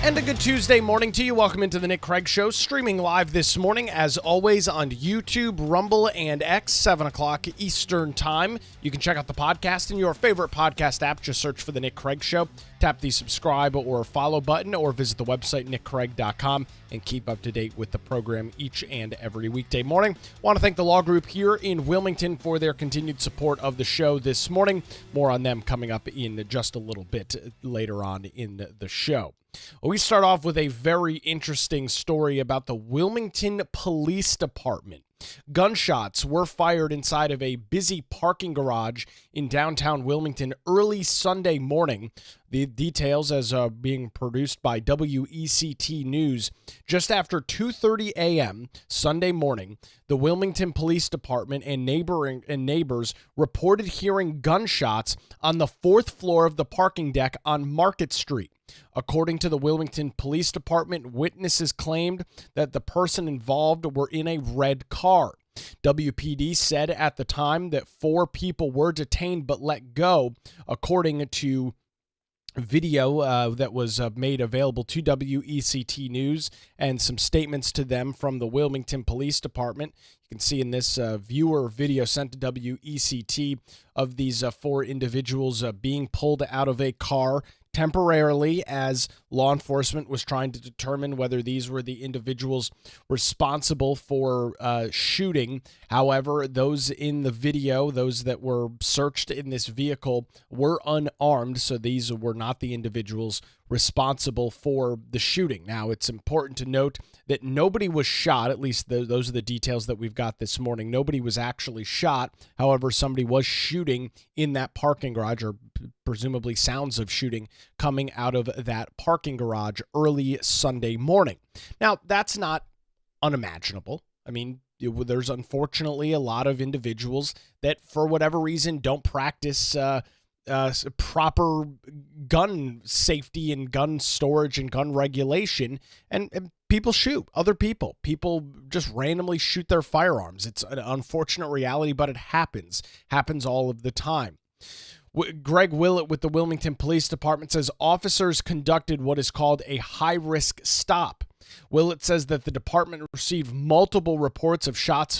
And a good Tuesday morning to you. Welcome into the Nick Craig Show, streaming live this morning, as always, on YouTube, Rumble, and X, 7 o'clock Eastern Time. You can check out the podcast in your favorite podcast app. Just search for the Nick Craig Show. Tap the subscribe or follow button, or visit the website, nickcraig.com, and keep up to date with the program each and every weekday morning. Want to thank the law group here in Wilmington for their continued support of the show this morning. More on them coming up in just a little bit later on in the show. Well, we start off with a very interesting story about the Wilmington Police Department. Gunshots were fired inside of a busy parking garage in downtown Wilmington early Sunday morning. The details as being produced by WECT News. Just after 2:30 a.m. Sunday morning, the Wilmington Police Department and neighbors reported hearing gunshots on the fourth floor of the parking deck on Market Street. According to the Wilmington Police Department, witnesses claimed that the person involved were in a red car. WPD said at the time that 4 people were detained but let go, according to video that was made available to WECT News and some statements to them from the Wilmington Police Department. You can see in this viewer video sent to WECT of these 4 individuals being pulled out of a car temporarily as law enforcement was trying to determine whether these were the individuals responsible for shooting. However, those in the video, those that were searched in this vehicle, were unarmed, so these were not the individuals responsible for the shooting. Now, it's important to note that nobody was shot, at least those are the details that we've got this morning. Nobody was actually shot. However, somebody was shooting in that parking garage, or presumably sounds of shooting coming out of that parking garage early Sunday morning. Now, that's not unimaginable. I mean, there's unfortunately a lot of individuals that, for whatever reason, don't practice proper gun safety and gun storage and gun regulation, and people shoot other people. People just randomly shoot their firearms. It's an unfortunate reality, but it happens all of the time. Greg Willett with the Wilmington Police Department says officers conducted what is called a high-risk stop. Willett says that the department receives multiple reports of shots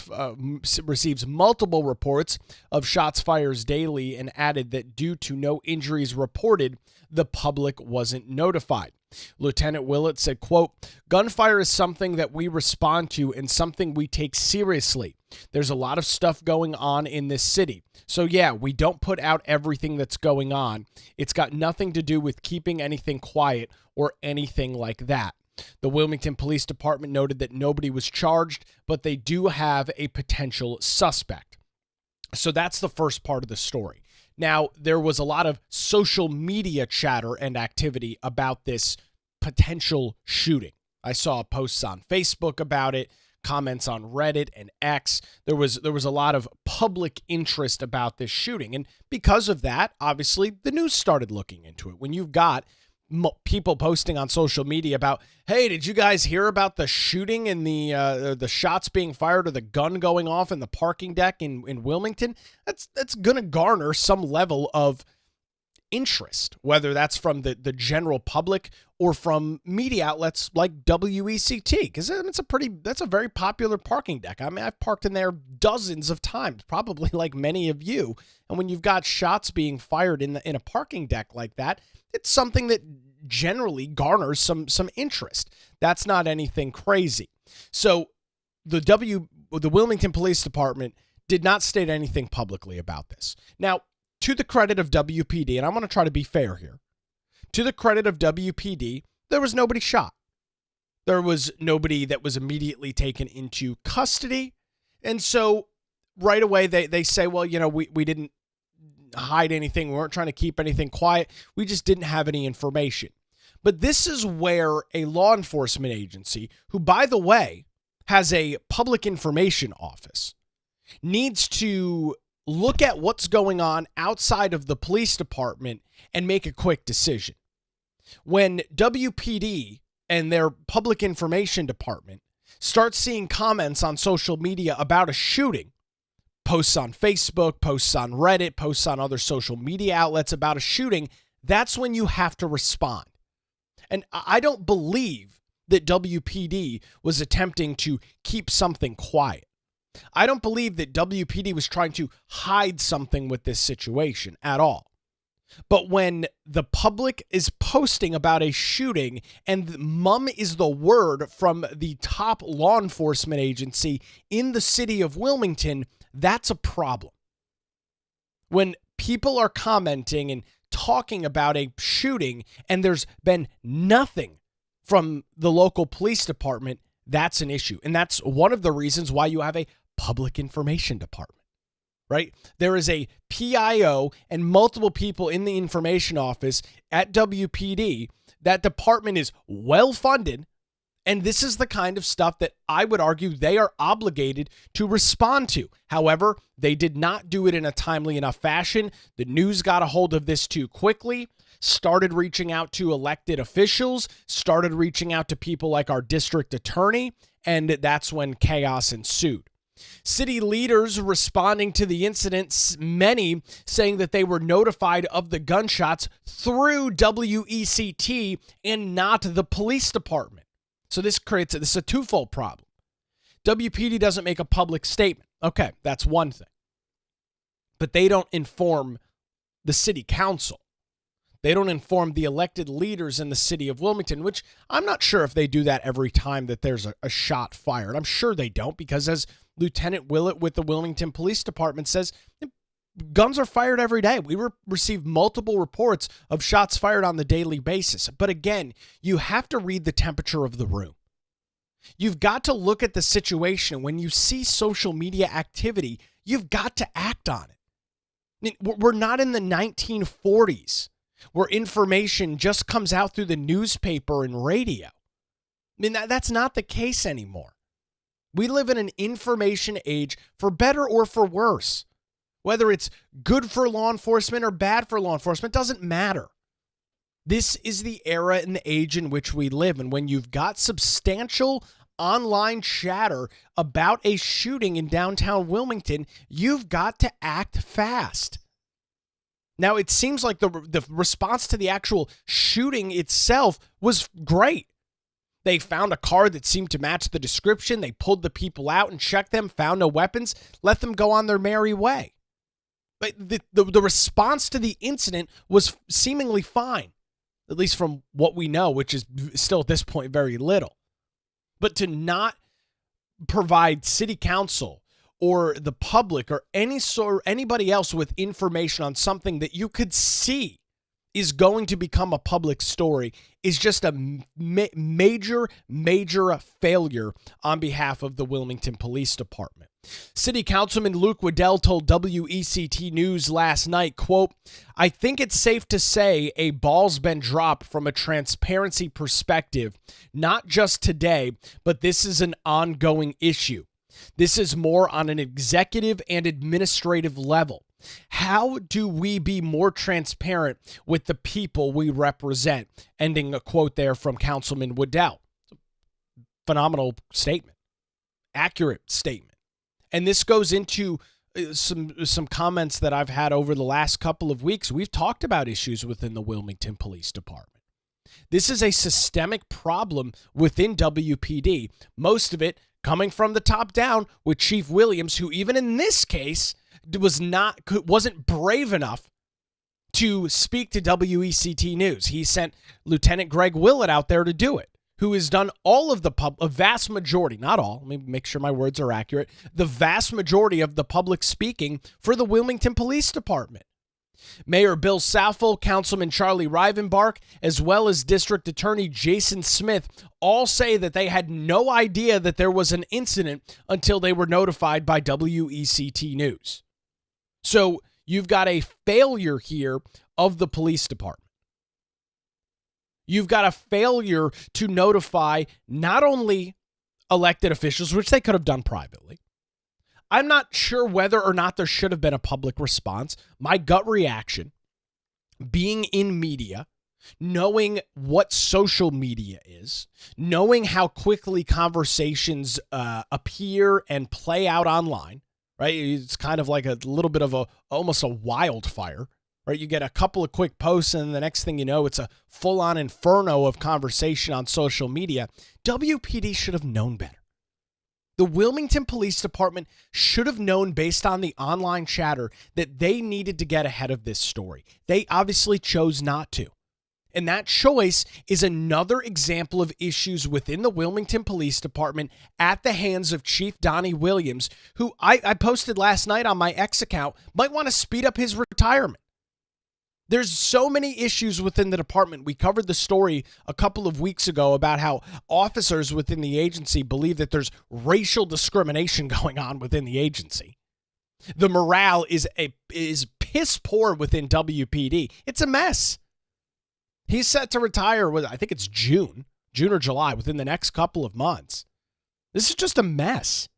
fires daily, and added that due to no injuries reported, the public wasn't notified. Lieutenant Willett said, quote, "Gunfire is something that we respond to and something we take seriously. There's a lot of stuff going on in this city. So yeah, we don't put out everything that's going on. It's got nothing to do with keeping anything quiet or anything like that." The Wilmington Police Department noted that nobody was charged, but they do have a potential suspect. So that's the first part of the story. Now, there was a lot of social media chatter and activity about this potential shooting. I saw posts on Facebook about it, comments on Reddit and X. There was a lot of public interest about this shooting. And because of that, obviously, the news started looking into it. When you've got people posting on social media about, hey, did you guys hear about the shooting and the shots being fired or the gun going off in the parking deck in Wilmington? That's going to garner some level of interest, whether that's from the general public or from media outlets like WECT, because that's a very popular parking deck. I mean, I've parked in there dozens of times, probably like many of you. And when you've got shots being fired in a parking deck like that, it's something that generally garners some interest. That's not anything crazy. So the Wilmington Police Department did not state anything publicly about this. Now, to the credit of WPD, and I'm going to try to be fair here, to the credit of WPD, there was nobody shot. There was nobody that was immediately taken into custody. And so right away, they say, well, we didn't hide anything. We weren't trying to keep anything quiet. We just didn't have any information. But this is where a law enforcement agency, who, by the way, has a public information office, needs to look at what's going on outside of the police department and make a quick decision. When WPD and their public information department start seeing comments on social media about a shooting, posts on Facebook, posts on Reddit, posts on other social media outlets about a shooting, that's when you have to respond. And I don't believe that WPD was attempting to keep something quiet. I don't believe that WPD was trying to hide something with this situation at all. But when the public is posting about a shooting and mum is the word from the top law enforcement agency in the city of Wilmington, that's a problem. When people are commenting and talking about a shooting and there's been nothing from the local police department, that's an issue. And that's one of the reasons why you have a public information department. Right? There is a PIO and multiple people in the information office at WPD. That department is well funded, and this is the kind of stuff that I would argue they are obligated to respond to. However, they did not do it in a timely enough fashion. The news got a hold of this too quickly, started reaching out to elected officials, started reaching out to people like our district attorney, and that's when chaos ensued. City leaders responding to the incident, many saying that they were notified of the gunshots through WECT and not the police department. So this is a twofold problem. WPD doesn't make a public statement. Okay, that's one thing. But they don't inform the city council. They don't inform the elected leaders in the city of Wilmington, which I'm not sure if they do that every time that there's a shot fired. I'm sure they don't, because as Lieutenant Willett with the Wilmington Police Department says, guns are fired every day. We receive multiple reports of shots fired on the daily basis. But again, you have to read the temperature of the room. You've got to look at the situation. When you see social media activity, you've got to act on it. I mean, we're not in the 1940s where information just comes out through the newspaper and radio. I mean, that's not the case anymore. We live in an information age, for better or for worse. Whether it's good for law enforcement or bad for law enforcement, doesn't matter. This is the era and the age in which we live. And when you've got substantial online chatter about a shooting in downtown Wilmington, you've got to act fast. Now, it seems like the response to the actual shooting itself was great. They found a car that seemed to match the description. They pulled the people out and checked them, found no weapons, let them go on their merry way. But the response to the incident was seemingly fine, at least from what we know, which is still at this point very little. But to not provide city council or the public or anybody else with information on something that you could see is going to become a public story is just a major failure on behalf of the Wilmington Police Department. City Councilman Luke Waddell told WECT News last night, quote, "I think it's safe to say a ball's been dropped from a transparency perspective, not just today, but this is an ongoing issue. This is more on an executive and administrative level. How do we be more transparent with the people we represent?" Ending a quote there from Councilman Waddell. Phenomenal statement. Accurate statement. And this goes into some comments that I've had over the last couple of weeks. We've talked about issues within the Wilmington Police Department. This is a systemic problem within WPD, most of it coming from the top down with Chief Williams, who even in this case wasn't brave enough to speak to WECT News. He sent Lieutenant Greg Willett out there to do it, who has done all of a vast majority, not all, let me make sure my words are accurate, the vast majority of the public speaking for the Wilmington Police Department. Mayor Bill Saffel, Councilman Charlie Rivenbark, as well as District Attorney Jason Smith all say that they had no idea that there was an incident until they were notified by WECT News. So you've got a failure here of the police department. You've got a failure to notify not only elected officials, which they could have done privately. I'm not sure whether or not there should have been a public response. My gut reaction, being in media, knowing what social media is, knowing how quickly conversations appear and play out online, right? It's kind of like a little bit of almost a wildfire, right? You get a couple of quick posts, and the next thing you know, it's a full-on inferno of conversation on social media. WPD should have known better. The Wilmington Police Department should have known based on the online chatter that they needed to get ahead of this story. They obviously chose not to. And that choice is another example of issues within the Wilmington Police Department at the hands of Chief Donnie Williams, who I posted last night on my X account, might want to speed up his retirement. There's so many issues within the department. We covered the story a couple of weeks ago about how officers within the agency believe that there's racial discrimination going on within the agency. The morale is piss poor within WPD. It's a mess. He's set to retire I think it's June or July, within the next couple of months. This is just a mess.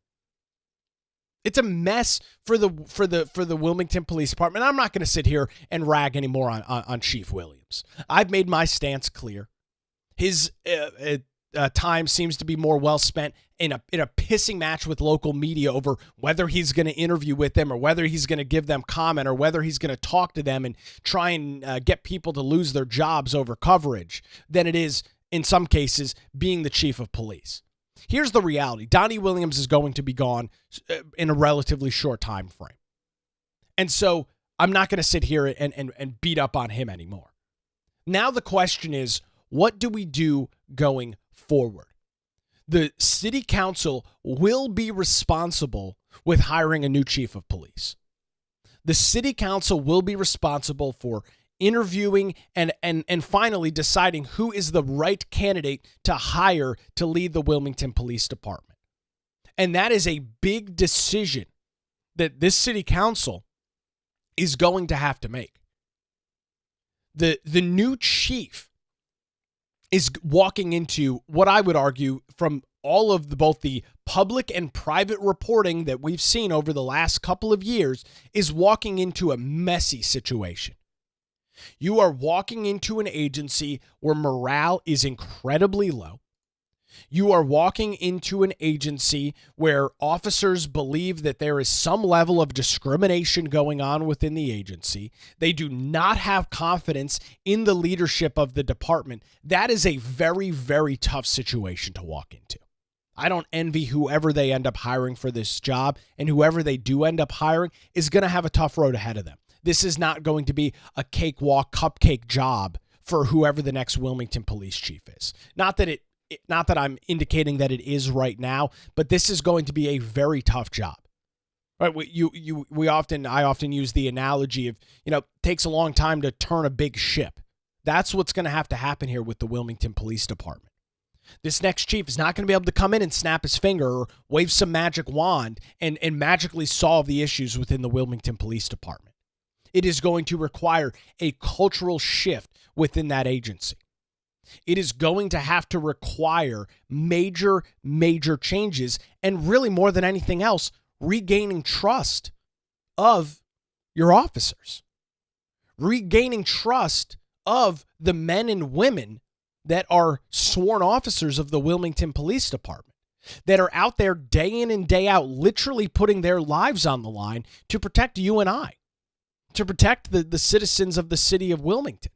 It's a mess for the Wilmington Police Department. I'm not going to sit here and rag anymore on Chief Williams. I've made my stance clear. His time seems to be more well spent in a pissing match with local media over whether he's going to interview with them or whether he's going to give them comment or whether he's going to talk to them and try and get people to lose their jobs over coverage than it is, in some cases, being the chief of police. Here's the reality. Donnie Williams is going to be gone in a relatively short time frame. And so I'm not going to sit here and beat up on him anymore. Now the question is, what do we do going forward? The city council will be responsible with hiring a new chief of police. The city council will be responsible for interviewing and finally deciding who is the right candidate to hire to lead the Wilmington Police Department. And that is a big decision that this city council is going to have to make. The new chief is walking into what I would argue, from all of both the public and private reporting that we've seen over the last couple of years, is walking into a messy situation. You are walking into an agency where morale is incredibly low. You are walking into an agency where officers believe that there is some level of discrimination going on within the agency. They do not have confidence in the leadership of the department. That is a very, very tough situation to walk into. I don't envy whoever they end up hiring for this job, and whoever they do end up hiring is going to have a tough road ahead of them. This is not going to be a cakewalk, cupcake job for whoever the next Wilmington police chief is. Not that I'm indicating that it is right now, but this is going to be a very tough job. Right? I often use the analogy of, it takes a long time to turn a big ship. That's what's going to have to happen here with the Wilmington Police Department. This next chief is not going to be able to come in and snap his finger or wave some magic wand and magically solve the issues within the Wilmington Police Department. It is going to require a cultural shift within that agency. It is going to have to require major, major changes, and really more than anything else, regaining trust of your officers. Regaining trust of the men and women that are sworn officers of the Wilmington Police Department, that are out there day in and day out, literally putting their lives on the line to protect you and I, to protect the citizens of the city of Wilmington.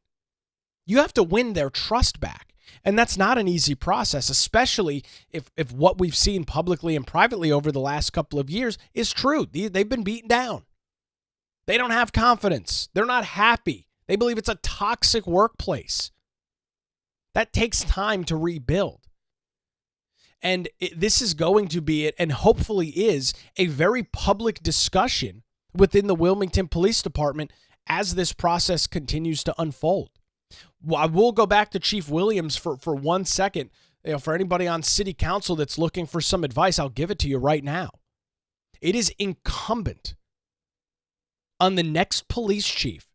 You have to win their trust back. And that's not an easy process, especially if what we've seen publicly and privately over the last couple of years is true. They've been beaten down. They don't have confidence. They're not happy. They believe it's a toxic workplace. That takes time to rebuild. And this is going to be it, and hopefully is, a very public discussion within the Wilmington Police Department as this process continues to unfold. I will go back to Chief Williams for 1 second. For anybody on city council that's looking for some advice, I'll give it to you right now. It is incumbent on the next police chief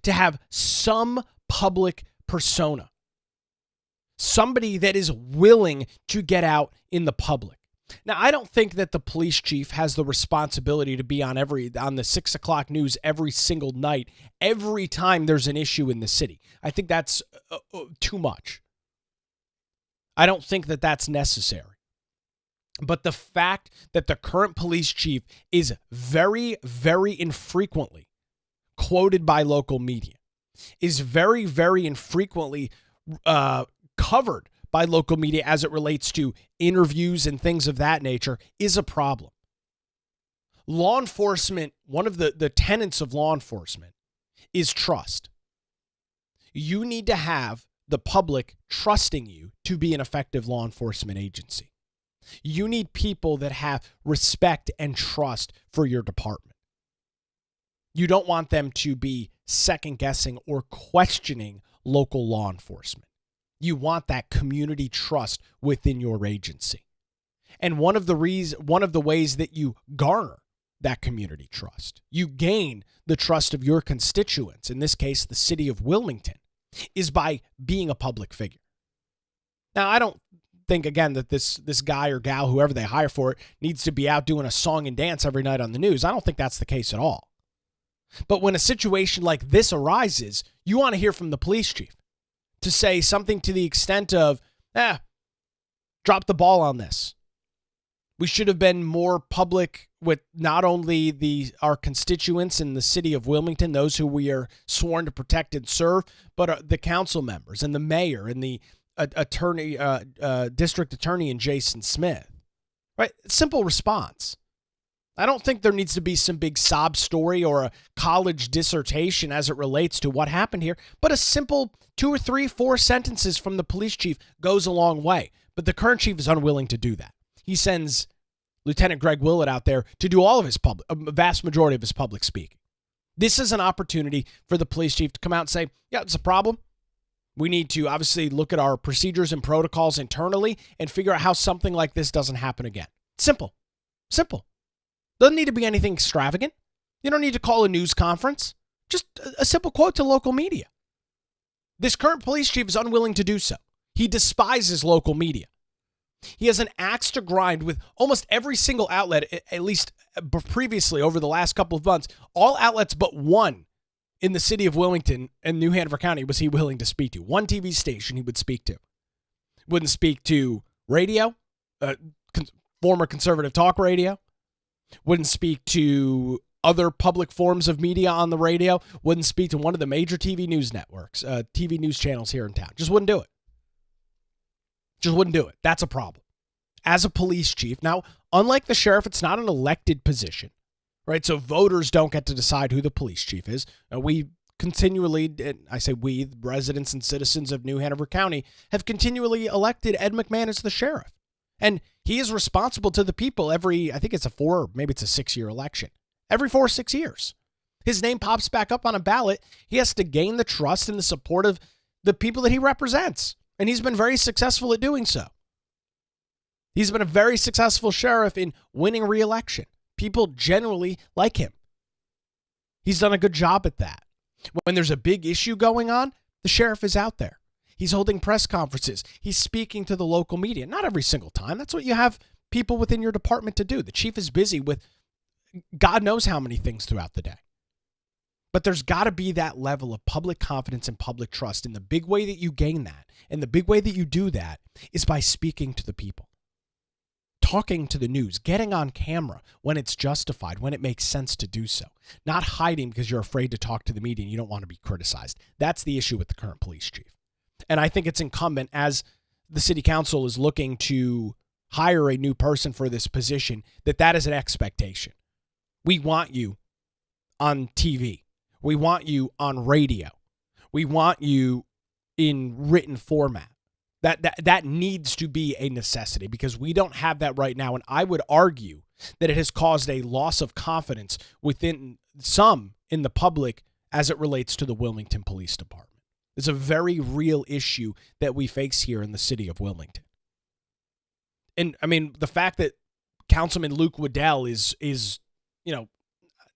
to have some public persona. Somebody that is willing to get out in the public. Now, I don't think that the police chief has the responsibility to be on the 6 o'clock news every single night, every time there's an issue in the city. I think that's too much. I don't think that that's necessary. But the fact that the current police chief is very, very infrequently quoted by local media, is very, very infrequently covered by local media as it relates to interviews and things of that nature, is a problem. Law enforcement, one of the tenets of law enforcement is trust. You need to have the public trusting you to be an effective law enforcement agency. You need people that have respect and trust for your department. You don't want them to be second guessing or questioning local law enforcement. You want that community trust within your agency. And one of the ways that you garner that community trust, you gain the trust of your constituents, in this case, the city of Wilmington, is by being a public figure. Now, I don't think, again, that this guy or gal, whoever they hire for it, needs to be out doing a song and dance every night on the news. I don't think that's the case at all. But when a situation like this arises, you want to hear from the police chief to say something to the extent of, drop the ball on this. We should have been more public with not only our constituents in the city of Wilmington, those who we are sworn to protect and serve, but the council members and the mayor and the district attorney and Jason Smith. Right? Simple response. I don't think there needs to be some big sob story or a college dissertation as it relates to what happened here, but a simple 2 or 3, 4 sentences from the police chief goes a long way. But the current chief is unwilling to do that. He sends Lieutenant Greg Willett out there to do all of his a vast majority of his public speaking. This is an opportunity for the police chief to come out and say, yeah, it's a problem. We need to obviously look at our procedures and protocols internally and figure out how something like this doesn't happen again. Simple. Doesn't need to be anything extravagant. You don't need to call a news conference. Just a simple quote to local media. This current police chief is unwilling to do so. He despises local media. He has an axe to grind with almost every single outlet, at least previously over the last couple of months. All outlets but one in the city of Wilmington and New Hanover County was he willing to speak to. One TV station he would speak to. Wouldn't speak to radio, former conservative talk radio. Wouldn't speak to other public forms of media on the radio. Wouldn't speak to one of the major TV news networks, TV news channels here in town. Just wouldn't do it. Just wouldn't do it. That's a problem. As a police chief, now, unlike the sheriff, it's not an elected position, right? So voters don't get to decide who the police chief is. We continually, I say we, residents and citizens of New Hanover County, have continually elected Ed McMahon as the sheriff. And he is responsible to the people every, I think it's a 4, maybe it's a 6-year election. Every 4 or 6 years. His name pops back up on a ballot. He has to gain the trust and the support of the people that he represents. And he's been very successful at doing so. He's been a very successful sheriff in winning re-election. People generally like him. He's done a good job at that. When there's a big issue going on, the sheriff is out there. He's holding press conferences. He's speaking to the local media. Not every single time. That's what you have people within your department to do. The chief is busy with God knows how many things throughout the day. But there's got to be that level of public confidence and public trust. And the big way that you gain that, and the big way that you do that, is by speaking to the people. Talking to the news, getting on camera when it's justified, when it makes sense to do so. Not hiding because you're afraid to talk to the media and you don't want to be criticized. That's the issue with the current police chief. And I think it's incumbent, as the city council is looking to hire a new person for this position, that is an expectation. We want you on TV. We want you on radio. We want you in written format. That needs to be a necessity because we don't have that right now. And I would argue that it has caused a loss of confidence within some in the public as it relates to the Wilmington Police Department. It's a very real issue that we face here in the city of Wilmington. And I mean, the fact that Councilman Luke Waddell is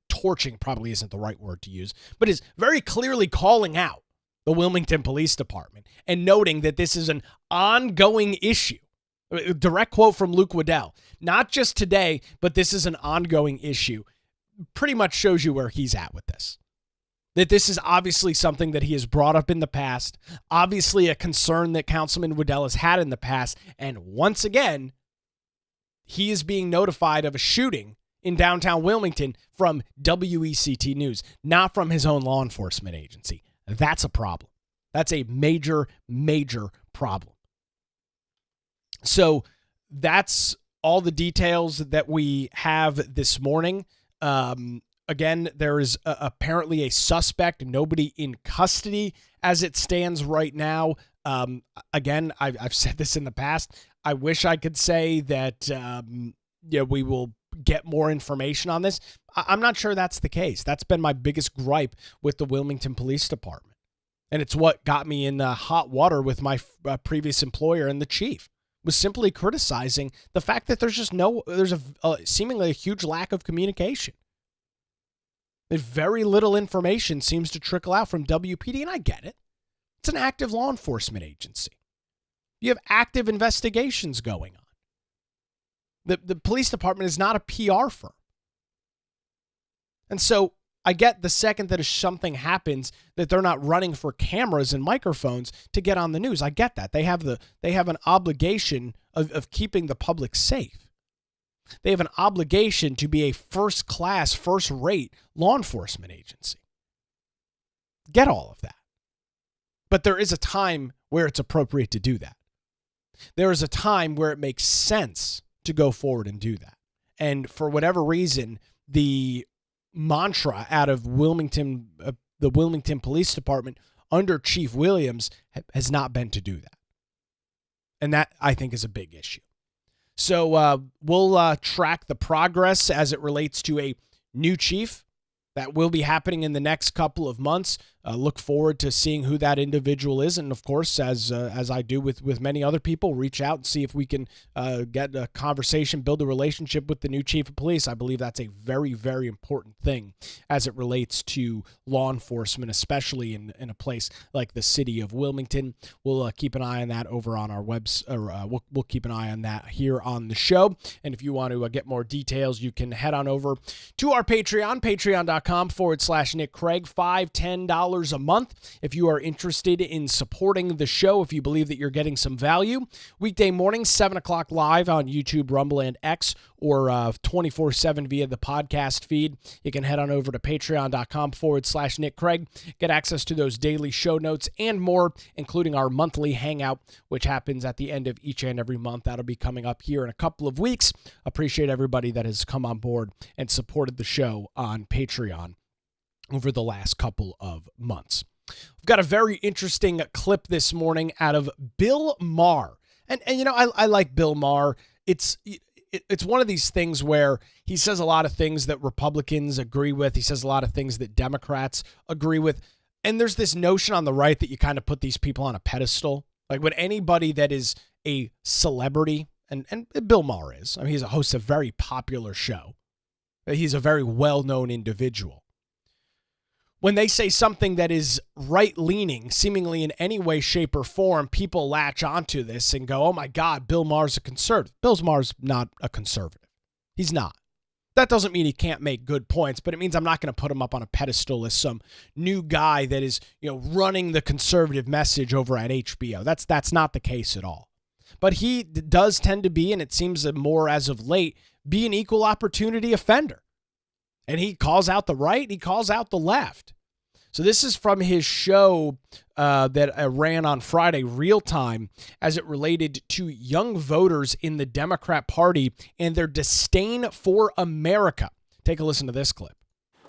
torching probably isn't the right word to use, but is very clearly calling out the Wilmington Police Department and noting that this is an ongoing issue. A direct quote from Luke Waddell. Not just today, but this is an ongoing issue. Pretty much shows you where he's at with this. That this is obviously something that he has brought up in the past, obviously a concern that Councilman Waddell has had in the past, and once again, he is being notified of a shooting in downtown Wilmington from WECT News, not from his own law enforcement agency. That's a problem. That's a major, major problem. So that's all the details that we have this morning. Again, there is apparently a suspect, nobody in custody as it stands right now. Again, I've said this in the past. I wish I could say that we will get more information on this. I'm not sure that's the case. That's been my biggest gripe with the Wilmington Police Department. And it's what got me in hot water with my previous employer and the chief, was simply criticizing the fact that there's seemingly a huge lack of communication. Very little information seems to trickle out from WPD, and I get it. It's an active law enforcement agency. You have active investigations going on. The police department is not a PR firm. And so I get the second that something happens that they're not running for cameras and microphones to get on the news. I get that. They have an obligation of keeping the public safe. They have an obligation to be a first-class, first-rate law enforcement agency. Get all of that. But there is a time where it's appropriate to do that. There is a time where it makes sense to go forward and do that. And for whatever reason, the mantra out of Wilmington, the Wilmington Police Department under Chief Williams has not been to do that. And that, I think, is a big issue. So we'll track the progress as it relates to a new chief. That will be happening in the next couple of months. Look forward to seeing who that individual is. And, of course, as I do with many other people, reach out and see if we can get a conversation, build a relationship with the new chief of police. I believe that's a very, very important thing as it relates to law enforcement, especially in a place like the city of Wilmington. We'll keep an eye on that over on our we'll keep an eye on that here on the show. And if you want to get more details, you can head on over to our Patreon, patreon.com/Nick Craig, $5, $10 a month. If you are interested in supporting the show, if you believe that you're getting some value, weekday mornings, 7 o'clock live on YouTube, Rumble, and X, or 24/7 via the podcast feed. You can head on over to patreon.com/Nick Craig, get access to those daily show notes and more, including our monthly hangout, which happens at the end of each and every month. That'll be coming up here in a couple of weeks. Appreciate everybody that has come on board and supported the show on Patreon over the last couple of months. We've got a very interesting clip this morning out of Bill Maher. And I like Bill Maher. It's one of these things where he says a lot of things that Republicans agree with. He says a lot of things that Democrats agree with. And there's this notion on the right that you kind of put these people on a pedestal. Like when anybody that is a celebrity, and Bill Maher is, I mean, he's a host of a very popular show. He's a very well-known individual. When they say something that is right-leaning, seemingly in any way, shape, or form, people latch onto this and go, oh my God, Bill Maher's a conservative. Bill Maher's not a conservative. He's not. That doesn't mean he can't make good points, but it means I'm not going to put him up on a pedestal as some new guy that is, running the conservative message over at HBO. That's not the case at all. But he does tend to be, and it seems more as of late, be an equal opportunity offender. And he calls out the right, he calls out the left. So this is from his show that ran on Friday, Real Time, as it related to young voters in the Democrat Party and their disdain for America. Take a listen to this clip.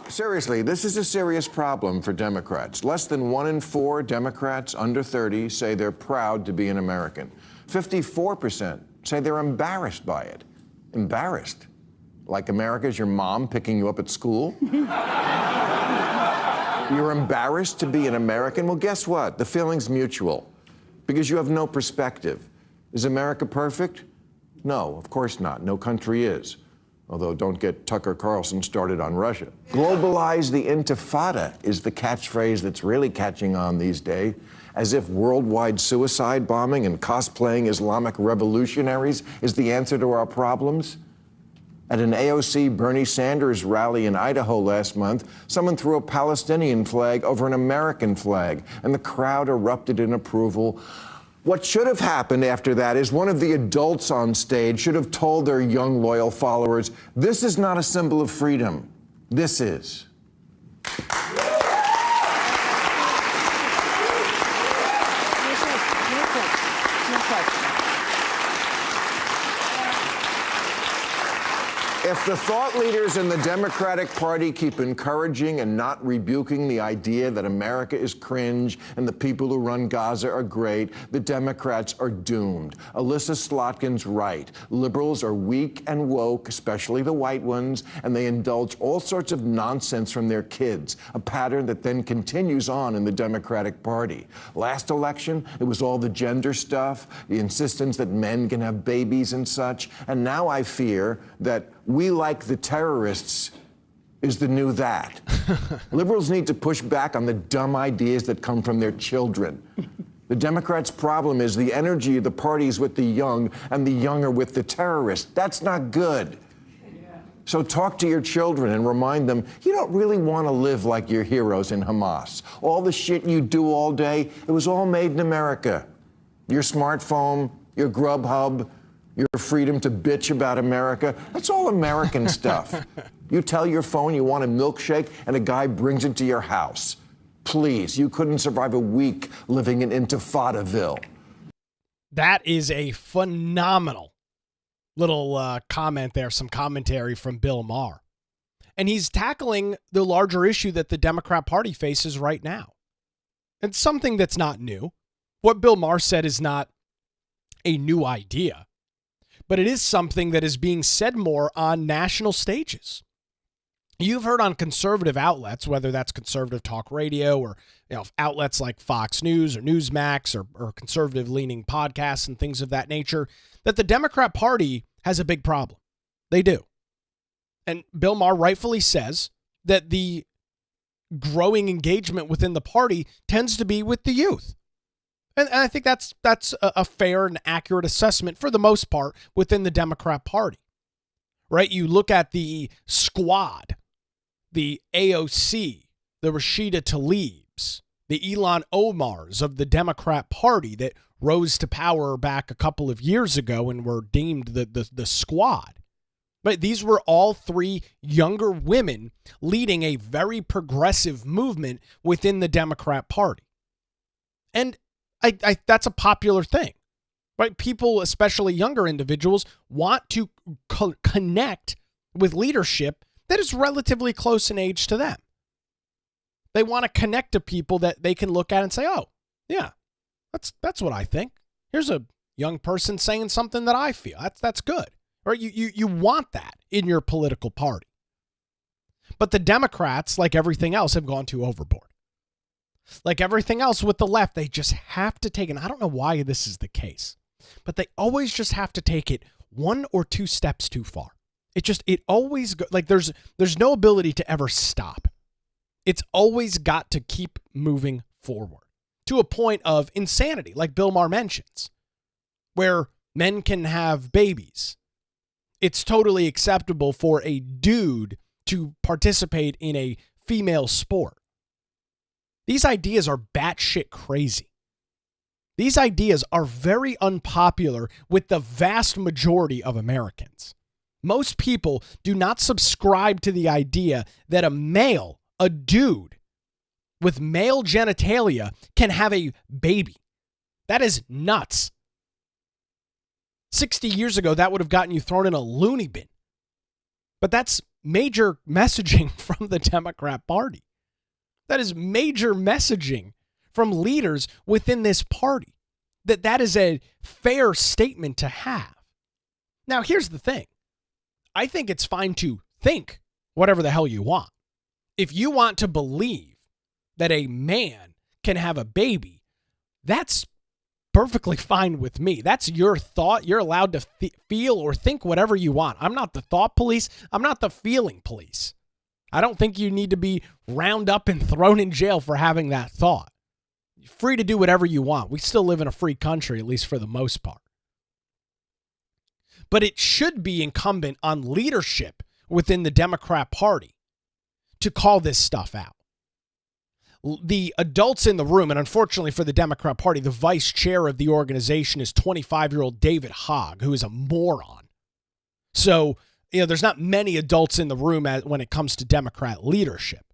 Seriously, this is a serious problem for Democrats. Less than 1 in 4 Democrats under 30 say they're proud to be an American. 54% say they're embarrassed by it. Embarrassed? Like America's your mom picking you up at school? You're embarrassed to be an American? Well, guess what? The feeling's mutual, because you have no perspective. Is America perfect? No, of course not. No country is. Although don't get Tucker Carlson started on Russia. Globalize the intifada is the catchphrase that's really catching on these days, as if worldwide suicide bombing and cosplaying Islamic revolutionaries is the answer to our problems. At an AOC Bernie Sanders rally in Idaho last month, someone threw a Palestinian flag over an American flag, and the crowd erupted in approval. What should have happened after that is one of the adults on stage should have told their young, loyal followers, this is not a symbol of freedom. This is. If the thought leaders in the Democratic Party keep encouraging and not rebuking the idea that America is cringe and the people who run Gaza are great, the Democrats are doomed. Alyssa Slotkin's right. Liberals are weak and woke, especially the white ones, and they indulge all sorts of nonsense from their kids, a pattern that then continues on in the Democratic Party. Last election, it was all the gender stuff, the insistence that men can have babies and such, and now I fear that we like the terrorists is the new that. Liberals need to push back on the dumb ideas that come from their children. The Democrats' problem is the energy of the parties with the young and the young are with the terrorists. That's not good. So talk to your children and remind them, you don't really want to live like your heroes in Hamas. All the shit you do all day, it was all made in America. Your smartphone, your Grubhub, your freedom to bitch about America, that's all American stuff. You tell your phone you want a milkshake and a guy brings it to your house. Please, you couldn't survive a week living in Intifadaville. That is a phenomenal little comment there, some commentary from Bill Maher. And he's tackling the larger issue that the Democrat Party faces right now. It's something that's not new. What Bill Maher said is not a new idea, but it is something that is being said more on national stages. You've heard on conservative outlets, whether that's conservative talk radio or outlets like Fox News or Newsmax or conservative-leaning podcasts and things of that nature, that the Democrat Party has a big problem. They do. And Bill Maher rightfully says that the growing engagement within the party tends to be with the youth. And I think that's a fair and accurate assessment for the most part within the Democrat Party, right? You look at the squad, the AOC, the Rashida Tlaibs, the Ilhan Omars of the Democrat Party that rose to power back a couple of years ago and were deemed the squad. But these were all three younger women leading a very progressive movement within the Democrat Party. And I that's a popular thing, right? People, especially younger individuals, want to connect with leadership that is relatively close in age to them. They want to connect to people that they can look at and say, oh, yeah, that's what I think. Here's a young person saying something that I feel. That's good. Right? You want that in your political party. But the Democrats, like everything else, have gone too overboard. Like everything else with the left, they just have to take, and I don't know why this is the case, but they always just have to take it one or two steps too far. It always go, like there's no ability to ever stop. It's always got to keep moving forward to a point of insanity, like Bill Maher mentions, where men can have babies. It's totally acceptable for a dude to participate in a female sport. These ideas are batshit crazy. These ideas are very unpopular with the vast majority of Americans. Most people do not subscribe to the idea that a dude with male genitalia can have a baby. That is nuts. 60 years ago, that would have gotten you thrown in a loony bin. But that's major messaging from the Democrat Party. That is major messaging from leaders within this party. That is a fair statement to have. Now, here's the thing. I think it's fine to think whatever the hell you want. If you want to believe that a man can have a baby, that's perfectly fine with me. That's your thought. You're allowed to feel or think whatever you want. I'm not the thought police. I'm not the feeling police. I don't think you need to be round up and thrown in jail for having that thought. You're free to do whatever you want. We still live in a free country, at least for the most part. But it should be incumbent on leadership within the Democrat Party to call this stuff out. the adults in the room, and unfortunately for the Democrat Party, the vice chair of the organization is 25-year-old David Hogg, who is a moron. So, there's not many adults in the room when it comes to Democrat leadership.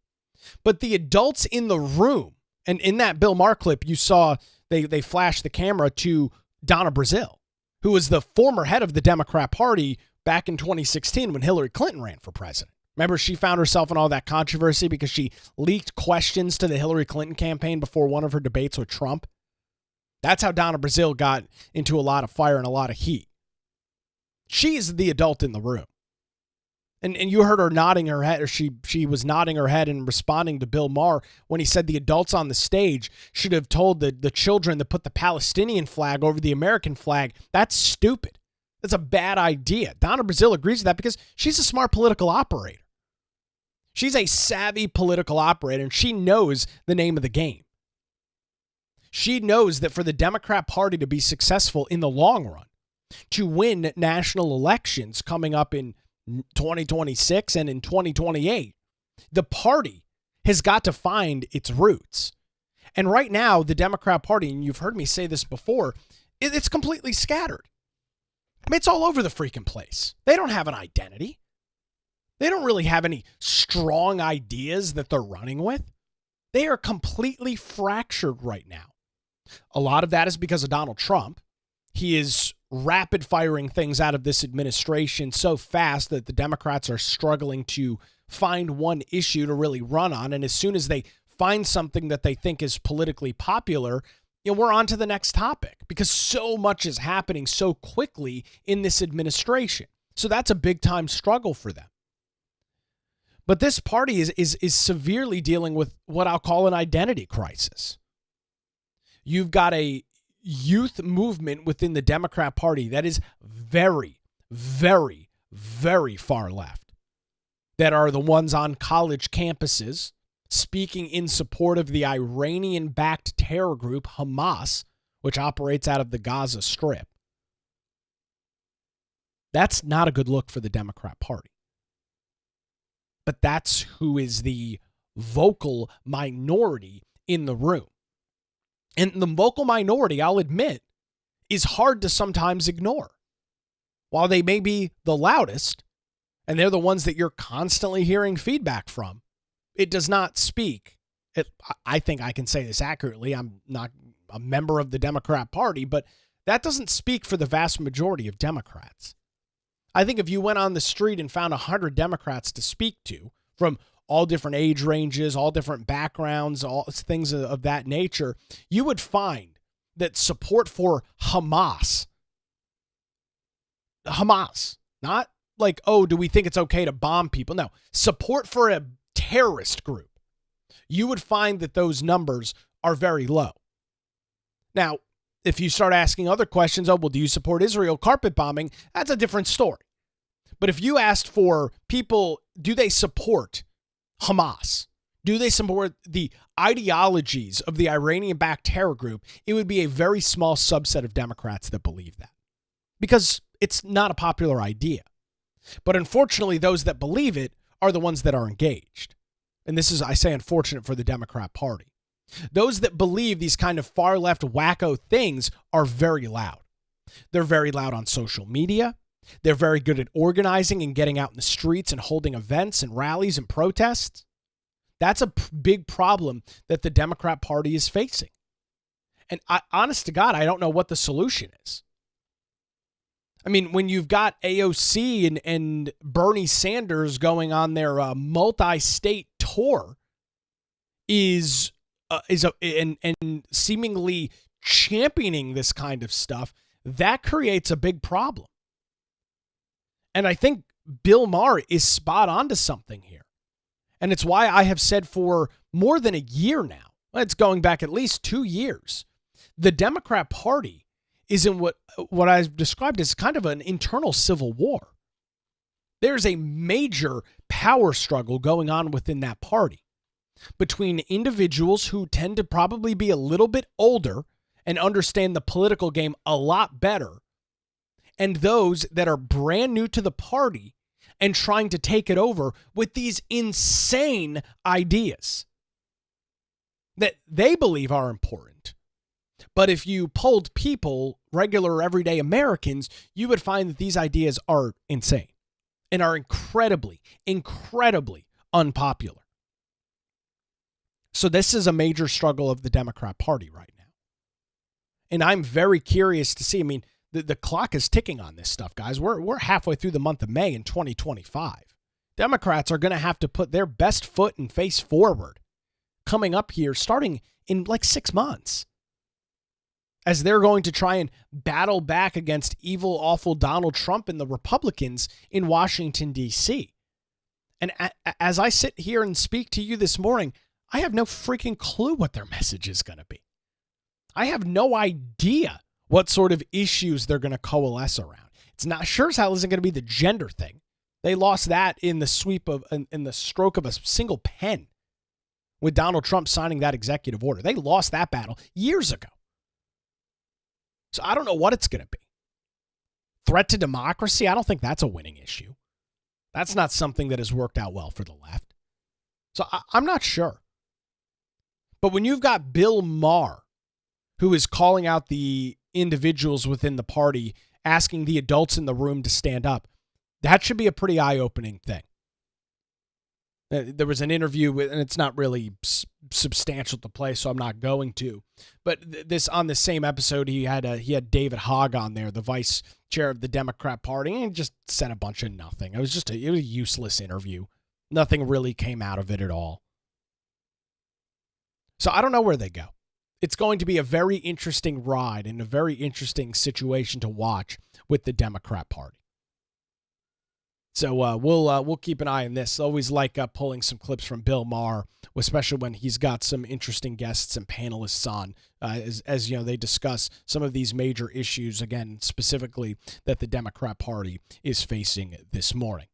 But the adults in the room, and in that Bill Maher clip, you saw they flashed the camera to Donna Brazile, who was the former head of the Democrat Party back in 2016 when Hillary Clinton ran for president. Remember, she found herself in all that controversy because she leaked questions to the Hillary Clinton campaign before one of her debates with Trump. That's how Donna Brazile got into a lot of fire and a lot of heat. She is the adult in the room. And you heard her nodding her head, or she was nodding her head and responding to Bill Maher when he said the adults on the stage should have told the children to put the Palestinian flag over the American flag. That's stupid. That's a bad idea. Donna Brazile agrees with that because she's a smart political operator. She's a savvy political operator, and she knows the name of the game. She knows that for the Democrat Party to be successful in the long run, to win national elections coming up in 2026 and in 2028, the party has got to find its roots. And right now, the Democrat Party, and you've heard me say this before, it's completely scattered. I mean, it's all over the freaking place. They don't have an identity. They don't really have any strong ideas that they're running with. They are completely fractured right now. A lot of that is because of Donald Trump. He is rapid firing things out of this administration so fast that the Democrats are struggling to find one issue to really run on. And as soon as they find something that they think is politically popular, we're on to the next topic because so much is happening so quickly in this administration. So that's a big time struggle for them. But this party is severely dealing with what I'll call an identity crisis. You've got a youth movement within the Democrat Party that is very, very, very far left, that are the ones on college campuses speaking in support of the Iranian-backed terror group Hamas, which operates out of the Gaza Strip. That's not a good look for the Democrat Party. But that's who is the vocal minority in the room. And the vocal minority, I'll admit, is hard to sometimes ignore. While they may be the loudest, and they're the ones that you're constantly hearing feedback from, it does not speak. I think I can say this accurately. I'm not a member of the Democrat Party, but that doesn't speak for the vast majority of Democrats. I think if you went on the street and found 100 Democrats to speak to from all different age ranges, all different backgrounds, all things of that nature, you would find that support for Hamas, not like, oh, do we think it's okay to bomb people? No, support for a terrorist group. You would find that those numbers are very low. Now, if you start asking other questions, oh, well, do you support Israel carpet bombing? That's a different story. But if you asked for people, do they support Hamas? Do they support the ideologies of the Iranian-backed terror group? It would be a very small subset of Democrats that believe that, because it's not a popular idea. But unfortunately, those that believe it are the ones that are engaged. And this is, I say, unfortunate for the Democrat Party. Those that believe these kind of far-left wacko things are very loud. They're very loud on social media. They're very good at organizing and getting out in the streets and holding events and rallies and protests. That's a big problem that the Democrat Party is facing. And honest to God, I don't know what the solution is. I mean, when you've got AOC and Bernie Sanders going on their multi-state tour and seemingly championing this kind of stuff, that creates a big problem. And I think Bill Maher is spot on to something here. And it's why I have said for more than a year now, it's going back at least 2 years, the Democrat Party is in what I've described as kind of an internal civil war. There's a major power struggle going on within that party between individuals who tend to probably be a little bit older and understand the political game a lot better, and those that are brand new to the party and trying to take it over with these insane ideas. that they believe are important. But if you polled people, regular everyday Americans, you would find that these ideas are insane and are incredibly, incredibly unpopular. So this is a major struggle of the Democrat Party right now. And I'm very curious to see. I mean, the clock is ticking on this stuff, guys. We're halfway through the month of May in 2025. Democrats are going to have to put their best foot and face forward coming up here, starting in like 6 months, as they're going to try and battle back against evil, awful Donald Trump and the Republicans in Washington, D.C. And as I sit here and speak to you this morning, I have no freaking clue what their message is going to be. I have no idea what sort of issues they're going to coalesce around. It's not sure as hell isn't going to be the gender thing. They lost that in the stroke of a single pen with Donald Trump signing that executive order. They lost that battle years ago. So I don't know what it's going to be. Threat to democracy? I don't think that's a winning issue. That's not something that has worked out well for the left. So I'm not sure. But when you've got Bill Maher, who is calling out the individuals within the party, asking the adults in the room to stand up, that should be a pretty eye-opening thing. There was an interview, and it's not really substantial to play, so I'm not going to. But this on the same episode, he had David Hogg on there, the vice chair of the Democrat Party, and he just said a bunch of nothing. It was a useless interview. Nothing really came out of it at all. So I don't know where they go. It's going to be a very interesting ride and a very interesting situation to watch with the Democrat Party. So we'll keep an eye on this. Always like pulling some clips from Bill Maher, especially when he's got some interesting guests and panelists on, as you know, they discuss some of these major issues, again, specifically that the Democrat Party is facing this morning.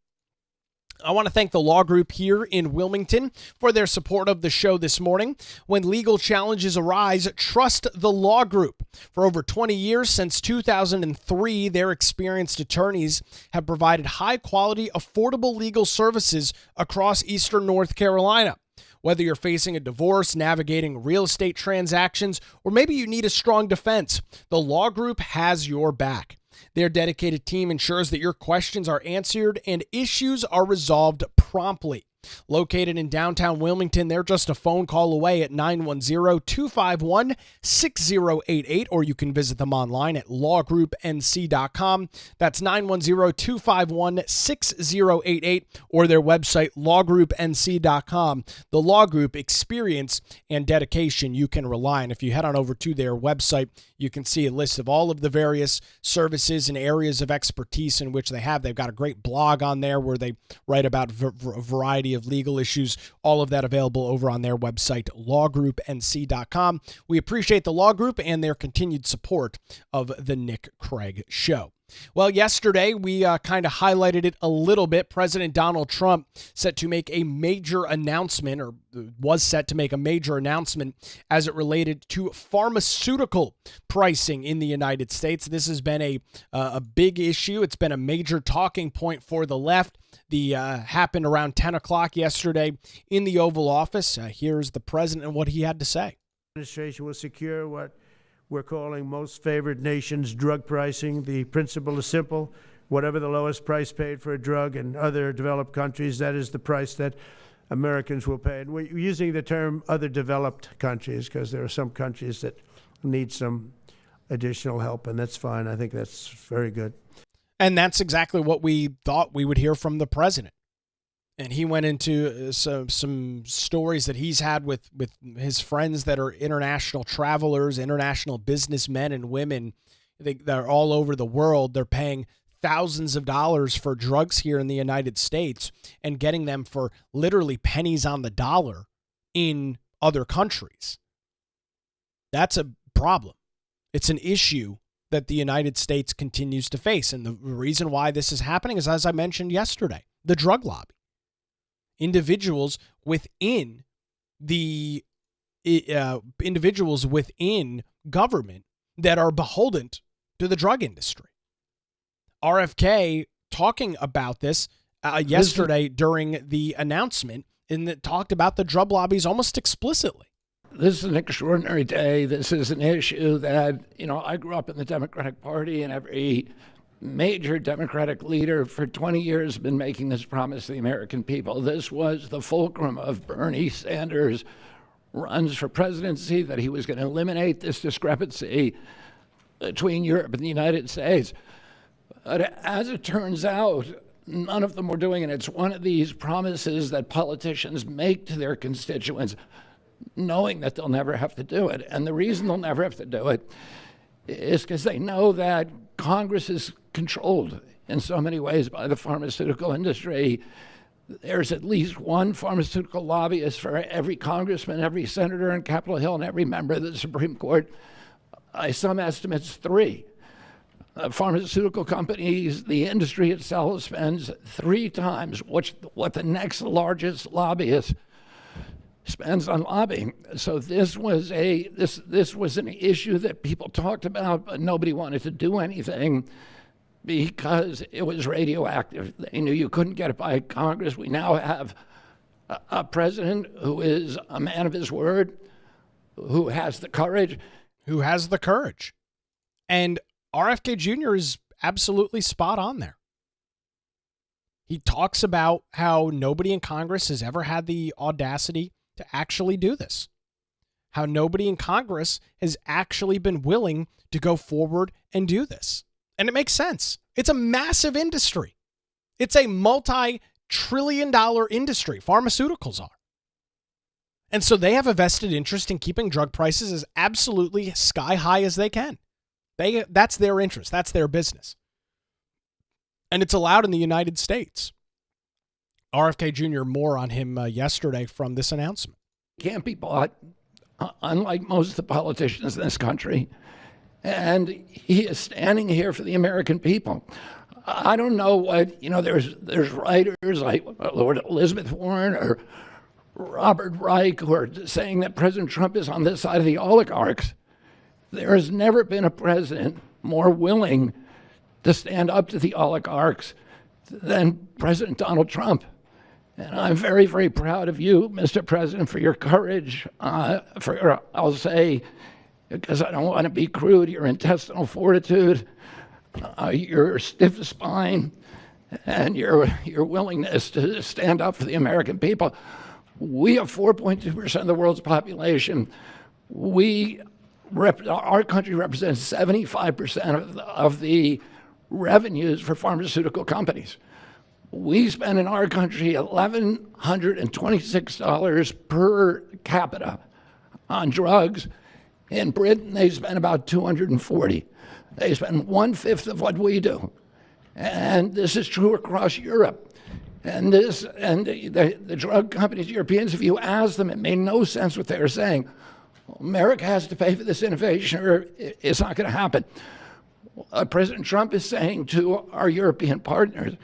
I want to thank the law group here in Wilmington for their support of the show this morning. When legal challenges arise, trust the law group. For over 20 years, since 2003, their experienced attorneys have provided high-quality, affordable legal services across eastern North Carolina. Whether you're facing a divorce, navigating real estate transactions, or maybe you need a strong defense, the law group has your back. Their dedicated team ensures that your questions are answered and issues are resolved promptly. Located in downtown Wilmington, they're just a phone call away at 910-251-6088, or you can visit them online at lawgroupnc.com. That's 910-251-6088, or their website, lawgroupnc.com. The Law Group, experience and dedication you can rely on. If you head on over to their website, you can see a list of all of the various services and areas of expertise in which they have. They've got a great blog on there where they write about a variety of legal issues, all of that available over on their website, lawgroupnc.com. We appreciate the Law Group and their continued support of the Nick Craig Show. Well, yesterday we kind of highlighted it a little bit. President Donald Trump set to make a major announcement, or was set to make a major announcement as it related to pharmaceutical pricing in the United States. This has been a big issue. It's been a major talking point for the left. The happened around 10 o'clock yesterday in the Oval Office. Here's the president and what he had to say. The administration will secure what we're calling most favored nations drug pricing. The principle is simple. Whatever the lowest price paid for a drug in other developed countries, that is the price that Americans will pay. And we're using the term other developed countries because there are some countries that need some additional help, and that's fine. I think that's very good. And that's exactly what we thought we would hear from the president. And he went into some stories that he's had with his friends that are international travelers, international businessmen and women. They're all over the world. They're paying thousands of dollars for drugs here in the United States and getting them for literally pennies on the dollar in other countries. That's a problem. It's an issue that the United States continues to face. And the reason why this is happening is, as I mentioned yesterday, the drug lobby. Individuals within the individuals within government that are beholden to the drug industry. RFK talking about this yesterday during the announcement, and that talked about the drug lobbies almost explicitly. This is an extraordinary day. This is an issue that, I grew up in the Democratic Party, and every major Democratic leader for 20 years has been making this promise to the American people. This was the fulcrum of Bernie Sanders' runs for presidency, that he was going to eliminate this discrepancy between Europe and the United States. But as it turns out, none of them were doing it. It's one of these promises that politicians make to their constituents, knowing that they'll never have to do it. And the reason they'll never have to do it is because they know that Congress is controlled in so many ways by the pharmaceutical industry. There's at least one pharmaceutical lobbyist for every congressman, every senator in Capitol Hill, and every member of the Supreme Court. By some estimates, 3. Pharmaceutical companies, the industry itself, spends 3 times what the next largest lobbyist spends on lobbying. So this was an issue that people talked about, but nobody wanted to do anything because it was radioactive. They knew you couldn't get it by Congress. We now have a president who is a man of his word, who has the courage. And RFK Jr. is absolutely spot on there. He talks about how nobody in Congress has ever had the audacity to actually do this. How nobody in Congress has actually been willing to go forward and do this. And it makes sense. It's a massive industry. It's a multi-trillion-dollar industry. Pharmaceuticals are. And so they have a vested interest in keeping drug prices as absolutely sky high as they can. That's their interest. That's their business. And it's allowed in the United States. RFK Jr., more on him yesterday from this announcement. Can't be bought, unlike most of the politicians in this country. And he is standing here for the American people. I don't know what, there's writers like Lord Elizabeth Warren or Robert Reich who are saying that President Trump is on this side of the oligarchs. There has never been a president more willing to stand up to the oligarchs than President Donald Trump. And I'm very, very proud of you, Mr. President, for your courage, I'll say, because I don't want to be crude, your intestinal fortitude, your stiff spine, and your willingness to stand up for the American people. We have 4.2% of the world's population. Our country represents 75% of the revenues for pharmaceutical companies. We spend in our country $1,126 per capita on drugs. In Britain, they spend about $240. They spend 1/5 of what we do. And this is true across Europe. And the drug companies, Europeans, if you ask them, it made no sense what they were saying. America has to pay for this innovation or it's not going to happen. What President Trump is saying to our European partners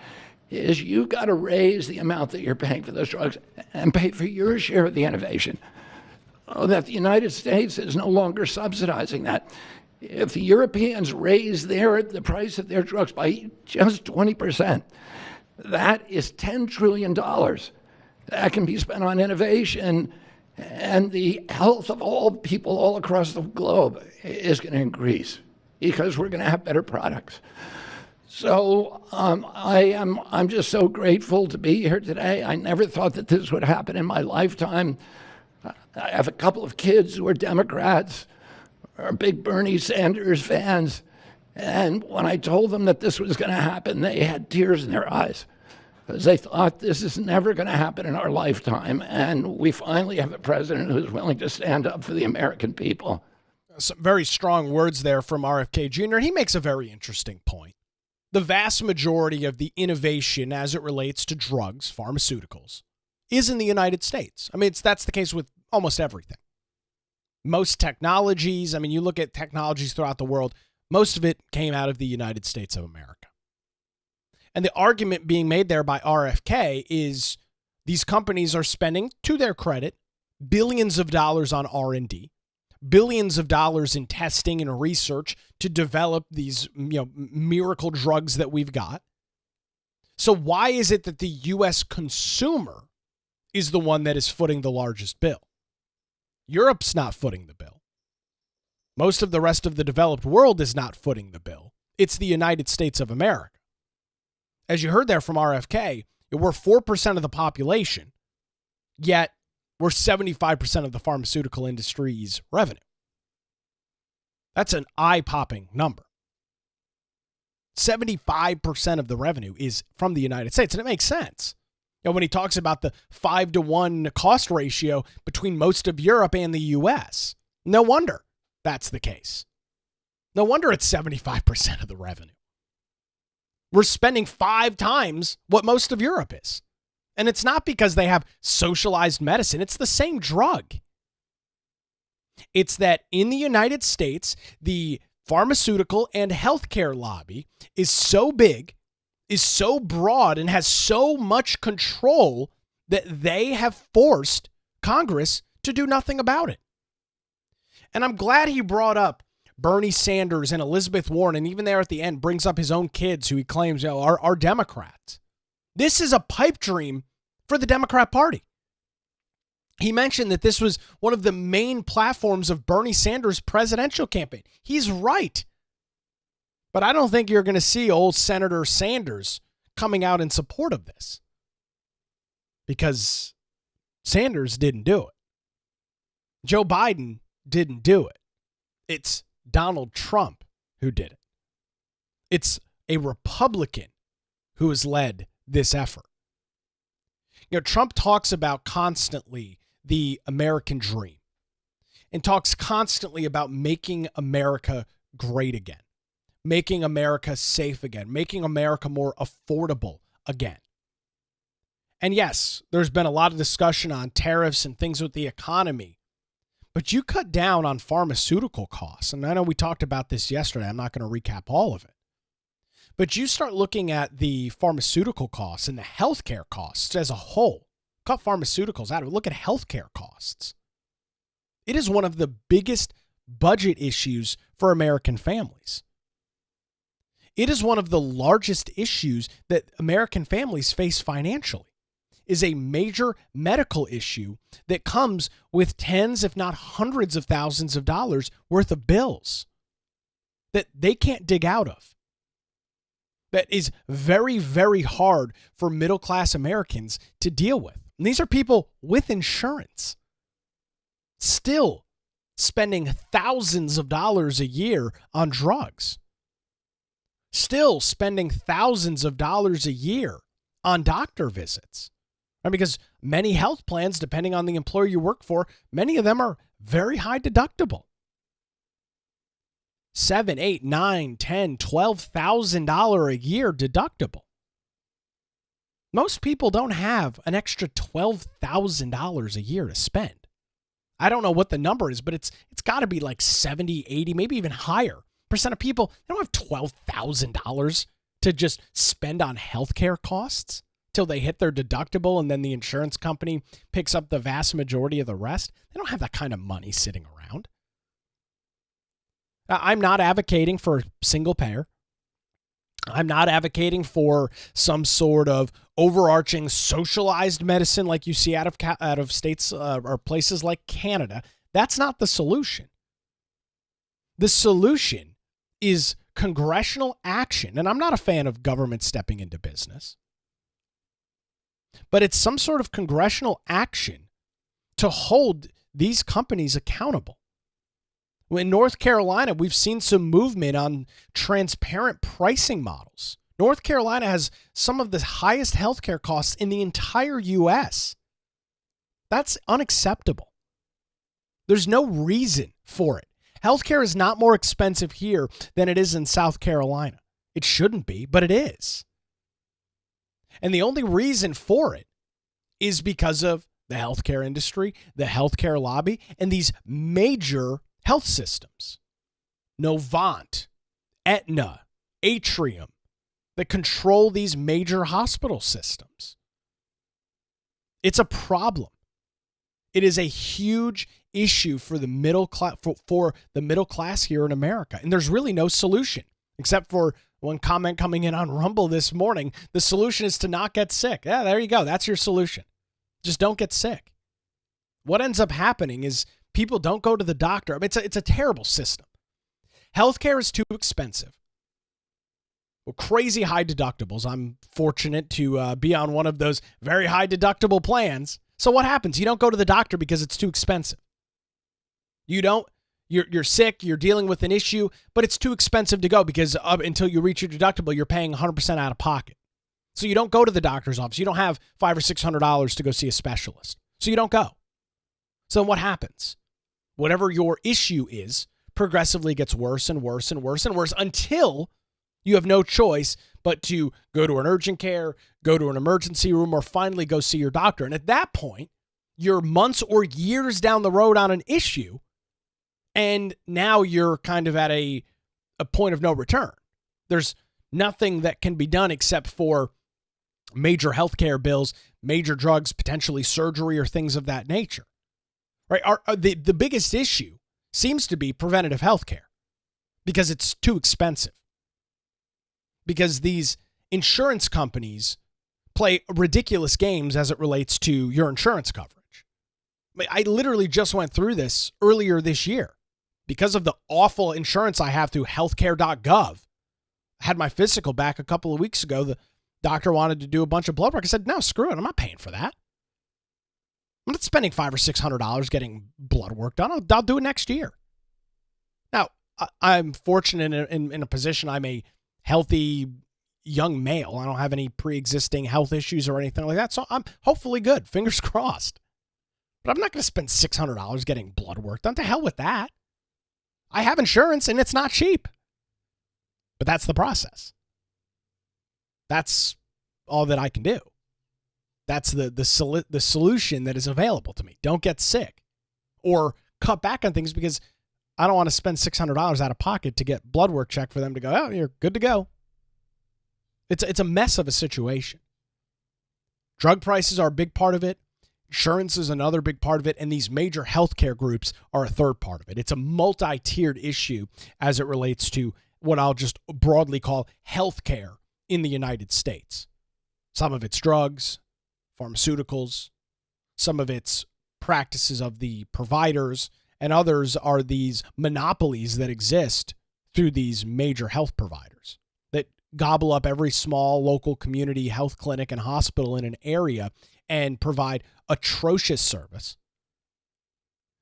is you got to raise the amount that you're paying for those drugs and pay for your share of the innovation. That the United States is no longer subsidizing that. If the Europeans raise the price of their drugs by just 20%, that is $10 trillion that can be spent on innovation, and the health of all people all across the globe is going to increase because we're going to have better products. So I'm just so grateful to be here today. I never thought that this would happen in my lifetime. I have a couple of kids who are Democrats, are big Bernie Sanders fans, and when I told them that this was going to happen, they had tears in their eyes because they thought this is never going to happen in our lifetime, and we finally have a president who's willing to stand up for the American people. Some very strong words there from RFK Jr., and he makes a very interesting point. The vast majority of the innovation as it relates to drugs, pharmaceuticals, is in the United States. I mean, that's the case with almost everything. Most technologies, I mean, you look at technologies throughout the world, most of it came out of the United States of America. And the argument being made there by RFK is these companies are spending, to their credit, billions of dollars on R&D, billions of dollars in testing and research to develop these, miracle drugs that we've got. So why is it that the U.S. consumer is the one that is footing the largest bill? Europe's not footing the bill. Most of the rest of the developed world is not footing the bill. It's the United States of America. As you heard there from RFK, we're 4% of the population, yet we're 75% of the pharmaceutical industry's revenue. That's an eye-popping number. 75% of the revenue is from the United States, and it makes sense. When he talks about the 5-to-1 cost ratio between most of Europe and the U.S., no wonder that's the case. No wonder it's 75% of the revenue. We're spending 5 times what most of Europe is. And it's not because they have socialized medicine. It's the same drug. It's that in the United States, the pharmaceutical and healthcare lobby is so big, is so broad, and has so much control that they have forced Congress to do nothing about it. And I'm glad he brought up Bernie Sanders and Elizabeth Warren, and even there at the end brings up his own kids who he claims are Democrats. This is a pipe dream for the Democrat Party. He mentioned that this was one of the main platforms of Bernie Sanders' presidential campaign. He's right. But I don't think you're going to see old Senator Sanders coming out in support of this, because Sanders didn't do it. Joe Biden didn't do it. It's Donald Trump who did it. It's a Republican who has led this effort. Trump talks about constantly the American dream and talks constantly about making America great again, making America safe again, making America more affordable again. And yes, there's been a lot of discussion on tariffs and things with the economy, but you cut down on pharmaceutical costs. And I know we talked about this yesterday. I'm not going to recap all of it. But you start looking at the pharmaceutical costs and the healthcare costs as a whole. Cut pharmaceuticals out of it. Look at healthcare costs. It is one of the biggest budget issues for American families. It is one of the largest issues that American families face financially. Is a major medical issue that comes with tens, if not hundreds of thousands of dollars worth of bills that they can't dig out of. That is very, very hard for middle-class Americans to deal with. And these are people with insurance, still spending thousands of dollars a year on drugs, still spending thousands of dollars a year on doctor visits. Because many health plans, depending on the employer you work for, many of them are very high deductible. $7,000, $8,000, $9,000, $10,000, $12,000 a year deductible. Most people don't have an extra $12,000 a year to spend. I don't know what the number is, but it's got to be like 70, 80, maybe even higher percent of people. They don't have $12,000 to just spend on healthcare costs till they hit their deductible, and then the insurance company picks up the vast majority of the rest. They don't have that kind of money sitting around. I'm not advocating for single payer. I'm not advocating for some sort of overarching socialized medicine like you see out of states or places like Canada. That's not the solution. The solution is congressional action, and I'm not a fan of government stepping into business. But it's some sort of congressional action to hold these companies accountable. In North Carolina, we've seen some movement on transparent pricing models. North Carolina has some of the highest healthcare costs in the entire U.S. That's unacceptable. There's no reason for it. Healthcare is not more expensive here than it is in South Carolina. It shouldn't be, but it is. And the only reason for it is because of the healthcare industry, the healthcare lobby, and these major health systems. Novant, Aetna, Atrium, that control these major hospital systems. It's a problem. It is a huge issue for the middle class, for the middle class here in America. And there's really no solution, except for one comment coming in on Rumble this morning. The solution is to not get sick. Yeah, there you go. That's your solution. Just don't get sick. What ends up happening is people don't go to the doctor. I mean, it's a terrible system. Healthcare is too expensive. Well, crazy high deductibles. I'm fortunate to be on one of those very high deductible plans. So what happens? You don't go to the doctor because it's too expensive. You're sick, you're dealing with an issue, but it's too expensive to go because until you reach your deductible, you're paying 100% out of pocket. So you don't go to the doctor's office. You don't have $500 or $600 to go see a specialist. So you don't go. So what happens? Whatever your issue is progressively gets worse and worse and worse and worse until you have no choice but to go to an urgent care, go to an emergency room, or finally go see your doctor. And at that point, you're months or years down the road on an issue, and now you're kind of at a point of no return. There's nothing that can be done except for major healthcare bills, major drugs, potentially surgery or things of that nature. Right? The biggest issue seems to be preventative healthcare because it's too expensive. Because these insurance companies play ridiculous games as it relates to your insurance coverage. I literally just went through this earlier this year. Because of the awful insurance I have through healthcare.gov, I had my physical back a couple of weeks ago. The doctor wanted to do a bunch of blood work. I said, no, screw it. I'm not paying for that. I'm not spending $500 or $600 getting blood work done. I'll do it next year. Now, I'm fortunate in a position. I'm a healthy young male. I don't have any pre-existing health issues or anything like that. So I'm hopefully good. Fingers crossed. But I'm not going to spend $600 getting blood work done. To hell with that. I have insurance and it's not cheap. But that's the process. That's all that I can do. That's the solution that is available to me. Don't get sick or cut back on things because I don't want to spend $600 out of pocket to get blood work checked for them to go, oh, you're good to go. It's a mess of a situation. Drug prices are a big part of it. Insurance is another big part of it. And these major healthcare groups are a third part of it. It's a multi-tiered issue as it relates to what I'll just broadly call healthcare in the United States. Some of it's drugs, pharmaceuticals, some of it's practices of the providers, and others are these monopolies that exist through these major health providers that gobble up every small local community health clinic and hospital in an area and provide atrocious service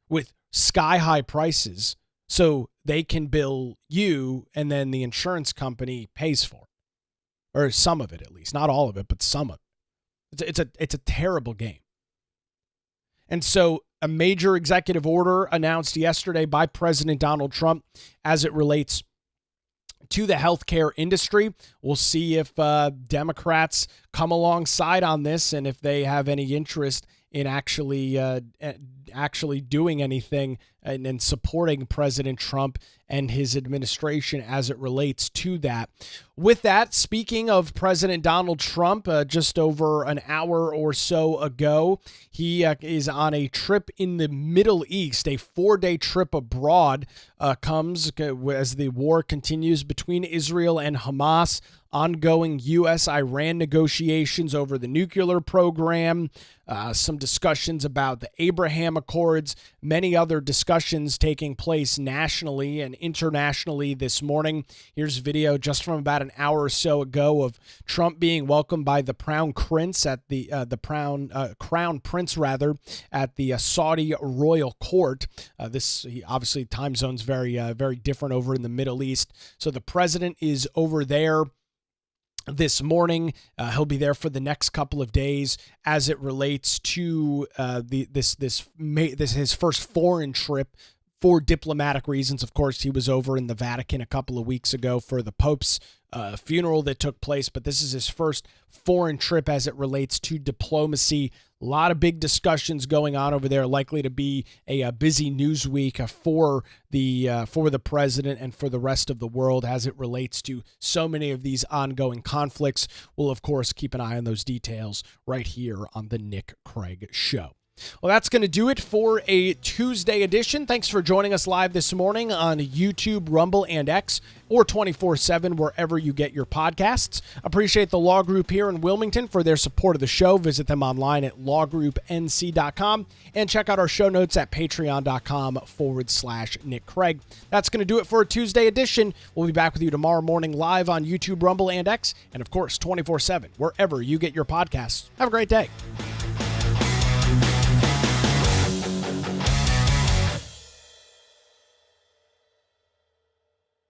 with sky-high prices so they can bill you and then the insurance company pays for it. Or some of it at least. Not all of it, but some of it. It's a terrible game. And so a major executive order announced yesterday by President Donald Trump as it relates to the healthcare industry. We'll see if Democrats come alongside on this and if they have any interest in actually doing anything and supporting President Trump and his administration as it relates to that. With that, speaking of President Donald Trump, just over an hour or so ago, he is on a trip in the Middle East. A 4-day trip abroad comes as the war continues between Israel and Hamas. Ongoing U.S.-Iran negotiations over the nuclear program, some discussions about the Abraham Accords, many other discussions taking place nationally and internationally this morning. Here's video just from about an hour or so ago of Trump being welcomed by the Crown Prince at the Crown Prince at the Saudi royal court. Obviously time zones very different over in the Middle East. So the president is over there this morning. He'll be there for the next couple of days as it relates to his first foreign trip for diplomatic reasons. Of course, he was over in the Vatican a couple of weeks ago for the Pope's funeral that took place, but this is his first foreign trip as it relates to diplomacy. A lot of big discussions going on over there, likely to be a busy news week for the president and for the rest of the world as it relates to so many of these ongoing conflicts. We'll, of course, keep an eye on those details right here on the Nick Craig Show. Well, that's going to do it for a Tuesday edition. Thanks for joining us live this morning on YouTube, Rumble, and X, or 24/7 wherever you get your podcasts. Appreciate the Law Group here in Wilmington for their support of the show. Visit them online at lawgroupnc.com and check out our show notes at patreon.com/Nick Craig. That's going to do it for a Tuesday edition. We'll be back with you tomorrow morning live on YouTube, Rumble, and X, and of course 24/7 wherever you get your podcasts. Have a great day.